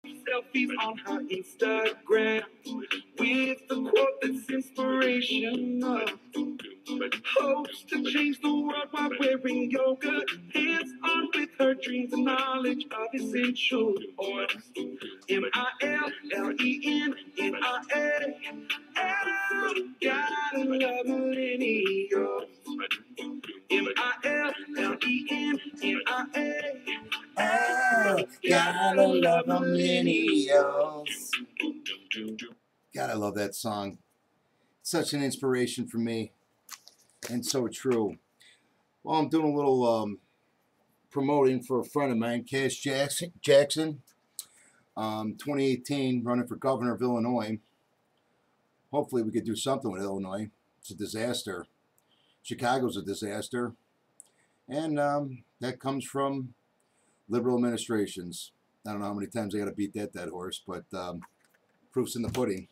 Selfies on her Instagram with the quote that's inspirational. Hopes to change the world while wearing yoga pants on with her dreams and knowledge of essential oils. MILLENNIAL. Gotta love millennials. MILLENNIAL. Gotta love millennials. God, I love that song. Such an inspiration for me, and so true. Well, I'm doing a little promoting for a friend of mine, Cash Jackson, 2018, running for governor of Illinois. Hopefully we could do something with Illinois. It's a disaster. Chicago's a disaster. And that comes from liberal administrations. I don't know how many times I got to beat that dead horse, but proof's in the pudding.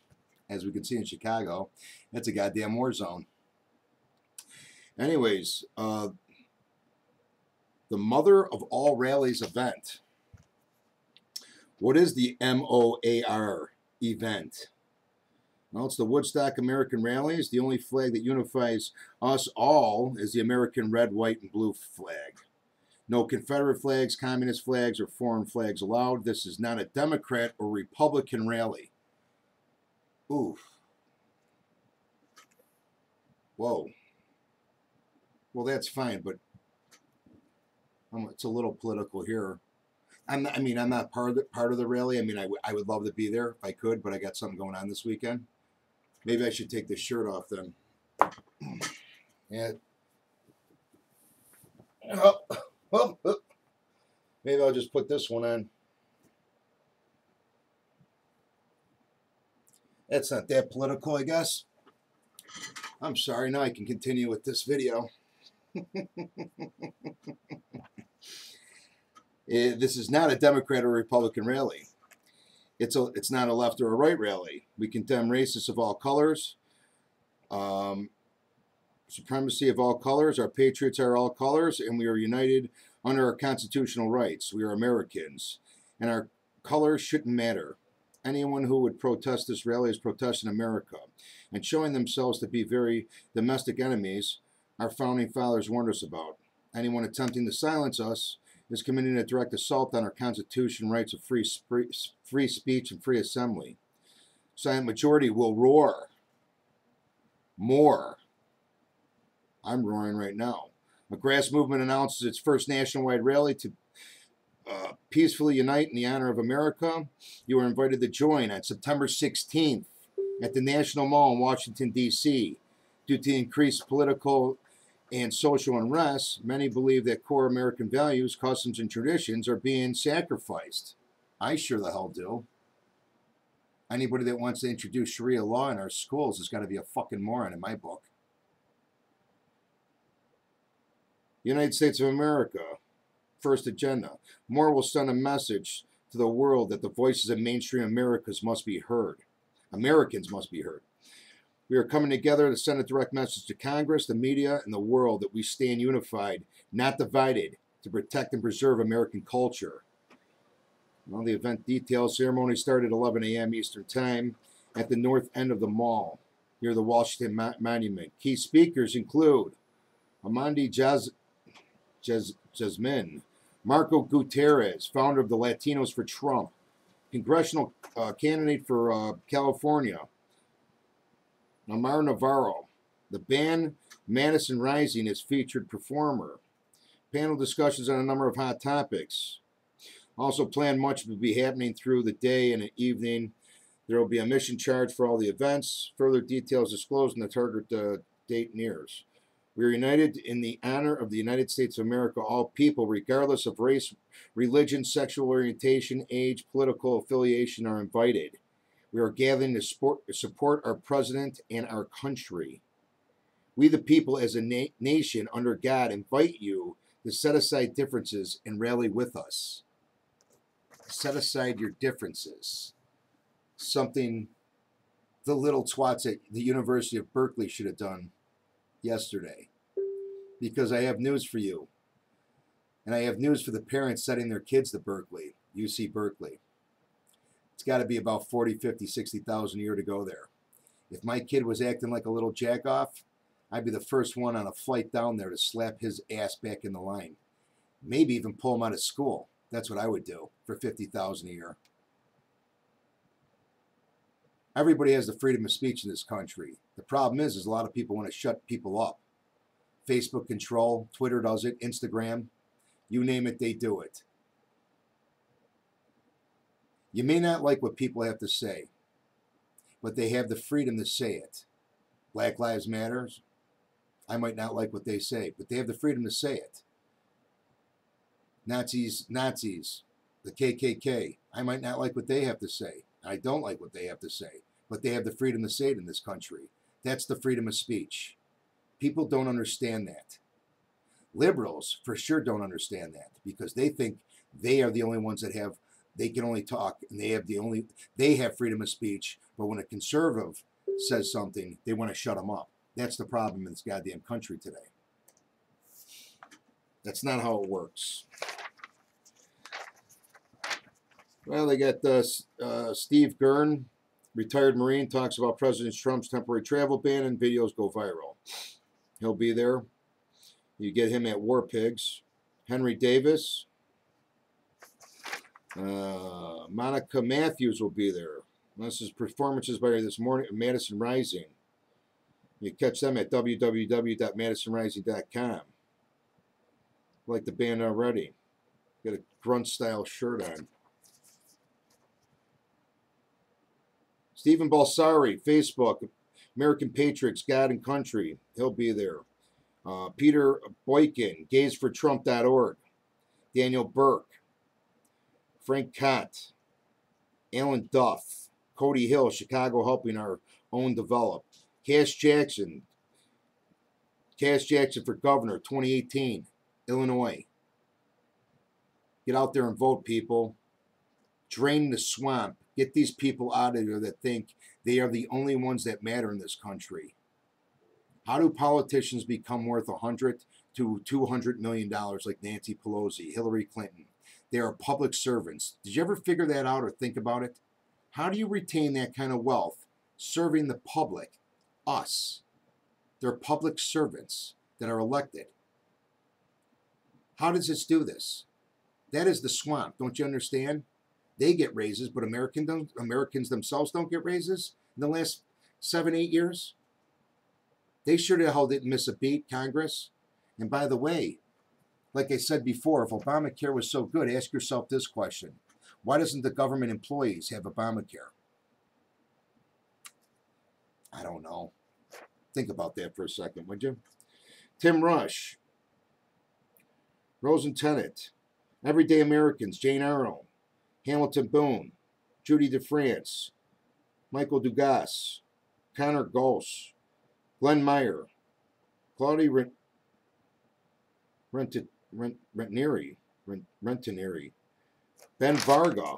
As we can see in Chicago, it's a goddamn war zone. Anyways, the mother of all rallies event. What is the MOAR event? Well, it's the Woodstock American Rallies. The only flag that unifies us all is the American red, white, and blue flag. No Confederate flags, communist flags, or foreign flags allowed. This is not a Democrat or Republican rally. Oof. Whoa. Well, that's fine, but it's a little political here. I'm not part of the rally. I mean, I would love to be there if I could, but I got something going on this weekend. Maybe I should take this shirt off then. Yeah. Maybe I'll just put this one on. That's not that political, I guess. I'm sorry. Now I can continue with this video. This is not a Democrat or Republican rally. It's not a left or a right rally. We condemn racists of all colors, supremacy of all colors. Our patriots are all colors, and we are united under our constitutional rights. We are Americans, and our colors shouldn't matter. Anyone who would protest this rally is protesting America and showing themselves to be very domestic enemies our founding fathers warned us about. Anyone attempting to silence us is committing a direct assault on our Constitution rights of free speech and free assembly. Silent majority will roar. More. I'm roaring right now. A grass movement announces its first nationwide rally to peacefully unite in the honor of America. You are invited to join on September 16th at the National Mall in Washington, D.C. Due to increased political and social unrest, many believe that core American values, customs, and traditions are being sacrificed. I sure the hell do. Anybody that wants to introduce Sharia law in our schools has got to be a fucking moron in my book. United States of America. First agenda. MOAR will send a message to the world that the voices of mainstream Americans must be heard. Americans must be heard. We are coming together to send a direct message to Congress, the media, and the world that we stand unified, not divided, to protect and preserve American culture. Well, the event details. Ceremony started at 11 a.m. Eastern Time at the north end of the mall, near the Washington Monument. Key speakers include Amandi Jasmine, Marco Gutierrez, founder of the Latinos for Trump, congressional candidate for California, Omar Navarro. The band Madison Rising is featured performer. Panel discussions on a number of hot topics. Also planned much will be happening through the day and the evening. There will be a admission charge for all the events. Further details disclosed in the target date nears. We are united in the honor of the United States of America. All people, regardless of race, religion, sexual orientation, age, political affiliation, are invited. We are gathering to support our president and our country. We, the people, as a nation under God, invite you to set aside differences and rally with us. Set aside your differences. Something the little twats at the University of Berkeley should have done yesterday. Because I have news for you. And I have news for the parents sending their kids to Berkeley, UC Berkeley. It's got to be about 40, 50, 60,000 a year to go there. If my kid was acting like a little jack-off, I'd be the first one on a flight down there to slap his ass back in the line. Maybe even pull him out of school. That's what I would do for 50,000 a year. Everybody has the freedom of speech in this country. The problem is a lot of people want to shut people up. Facebook control, Twitter does it, Instagram, you name it, they do it. You may not like what people have to say, but they have the freedom to say it. Black Lives Matter, I might not like what they say, but they have the freedom to say it. Nazis, the KKK, I might not like what they have to say. I don't like what they have to say, but they have the freedom to say it in this country. That's the freedom of speech. People don't understand that. Liberals for sure don't understand that because they think they are the only ones that have, they can only talk and they have freedom of speech, but when a conservative says something, they want to shut them up. That's the problem in this goddamn country today. That's not how it works. Well, they got Steve Gurn, retired Marine, talks about President Trump's temporary travel ban and videos go viral. He'll be there. You get him at War Pigs. Henry Davis. Monica Matthews will be there. This is performances by this morning at Madison Rising. You catch them at www.madisonrising.com. Like the band already. Got a grunt style shirt on. Stephen Balsari, Facebook, American Patriots, God and Country. He'll be there. Peter Boykin, gaysfortrump.org. Daniel Burke. Frank Cott. Alan Duff. Cody Hill, Chicago Helping Our Own Develop. Cash Jackson for Governor, 2018, Illinois. Get out there and vote, people. Drain the swamp. Get these people out of here that think they are the only ones that matter in this country. How do politicians become worth $100 to $200 million like Nancy Pelosi, Hillary Clinton? They are public servants. Did you ever figure that out or think about it? How do you retain that kind of wealth serving the public? Us. They're public servants that are elected. How does this do this? That is the swamp. Don't you understand? They get raises, but Americans themselves don't get raises in the last 7-8 years. They sure the hell didn't miss a beat, Congress. And by the way, like I said before, if Obamacare was so good, ask yourself this question. Why doesn't the government employees have Obamacare? I don't know. Think about that for a second, would you? Tim Rush, Rosen Tennant, Everyday Americans, Jane Arnold, Hamilton Boone, Judy DeFrance, Michael Dugas, Connor Goss, Glenn Meyer, Claudia Rentieri, Ben Varga.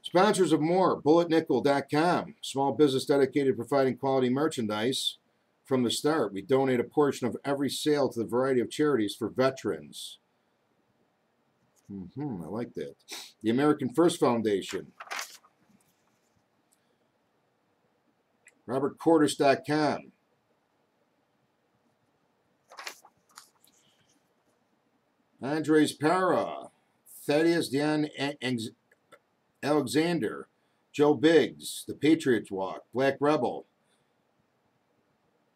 Sponsors of MOAR, bulletnickel.com, small business dedicated to providing quality merchandise from the start. We donate a portion of every sale to the variety of charities for veterans. I like that. The American First Foundation. RobertCortis.com. Andres Parra. Thaddeus Dion Alexander. Joe Biggs. The Patriots Walk. Black Rebel.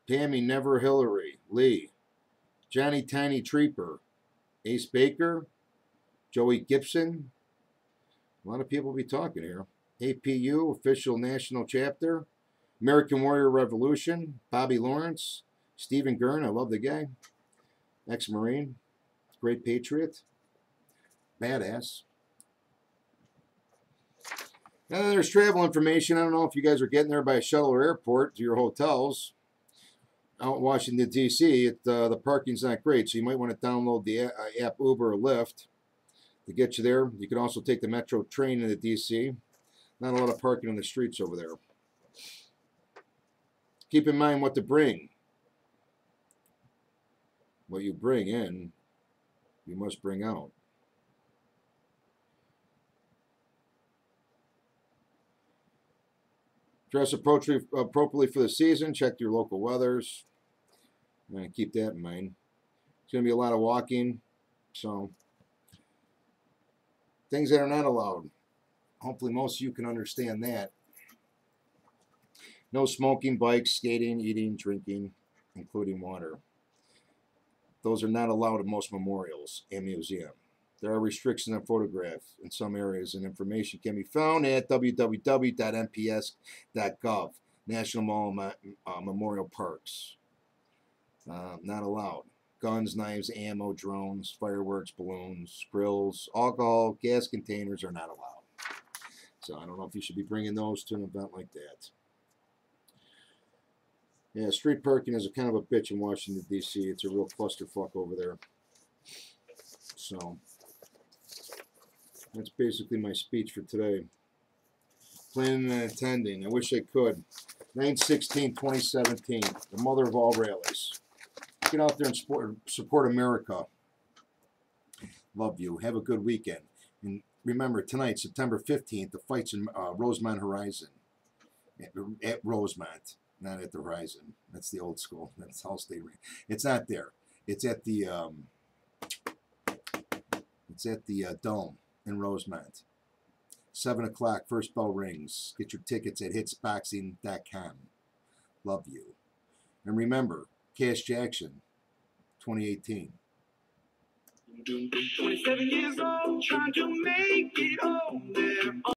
Tammy Never Hillary. Lee. Johnny Tiny Treeper. Ace Baker. Joey Gibson. A lot of people will be talking here. APU, Official National Chapter. American Warrior Revolution. Bobby Lawrence. Stephen Gurn, I love the guy. Ex-Marine. Great patriot. Badass. And then there's travel information. I don't know if you guys are getting there by shuttle or airport to your hotels. Out in Washington, D.C., the parking's not great, so you might want to download the app Uber or Lyft to get you there. You can also take the metro train into D.C. Not a lot of parking on the streets over there. Keep in mind what to bring. What you bring in, you must bring out. Dress appropriately for the season. Check your local weathers. Keep that in mind. It's going to be a lot of walking. So, things that are not allowed. Hopefully most of you can understand that. No smoking, bikes, skating, eating, drinking, including water. Those are not allowed at most memorials and museums. There are restrictions on photograph in some areas, and information can be found at www.nps.gov, National Memorial Parks. Not allowed. Guns, knives, ammo, drones, fireworks, balloons, grills, alcohol, gas containers are not allowed. So I don't know if you should be bringing those to an event like that. Yeah, street parking is a kind of a bitch in Washington, D.C. It's a real clusterfuck over there. So that's basically my speech for today. Planning and attending. I wish I could. 9/16/2017, the mother of all rallies. Get out there and support America. Love you. Have a good weekend. And remember, tonight, September 15th, the fight's in Rosemont Horizon. At Rosemont, not at the Horizon. That's the old school. That's how State. It's not there. It's at the Dome in Rosemont. 7 o'clock, first bell rings. Get your tickets at hitsboxing.com. Love you. And remember, Cash Jackson, 2018. 27 years old, trying to make it home there.